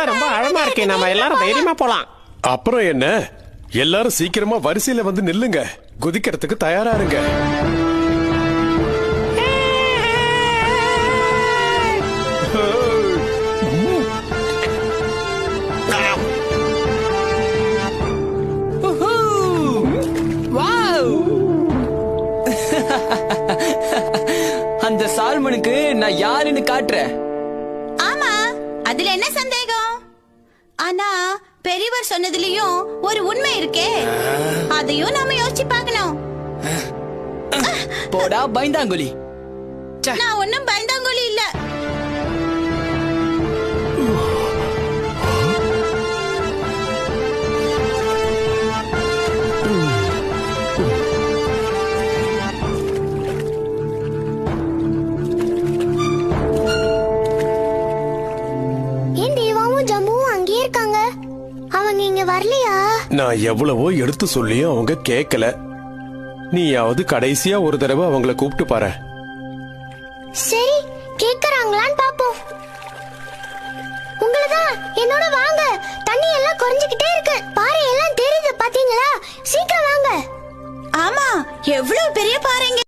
இடம் ரொம்ப ஆழமா இருக்கு. நம்ம எல்லாரும் தைரியமா போலாம். அப்புறம் என்ன, எல்லாரும் சீக்கிரமா வரிசையில வந்து நில்லுங்க. குதிக்கிறதுக்கு தயாரா இருங்க. அந்த சால்மனுக்கு நான் யாருன்னு காட்டுறேன். ஆமா, அதுல என்ன சந்தேகம்? ஆனா பெரியவர் சொன்னதுலயும் ஒரு உண்மை இருக்கே, அதையும் நாம யோசிச்சு பார்க்கணும். போடா பயந்தாங்குழி. நான் ஒன்னும் பயந்தாங்கோலி இல்ல. வரலையா? நான் எவ்வளவோ எடுத்து சொல்லியும் அவங்க கேட்கல. நீயாவது கடைசியா ஒரு தடவை அவங்கள கூப்பிட்டு பாரு. சரி, கேக்குறாங்களான்னு பாப்போம். உங்களதான் என்னோட வாங்க. தண்ணி எல்லாம் குறைஞ்சிக்கிட்டே இருக்கு. பாறை எல்லாம் தெரியுது, பாத்தீங்களா? சீக்கிரம் வாங்க. ஆமா, எவ்வளவு பெரிய பாறைங்க.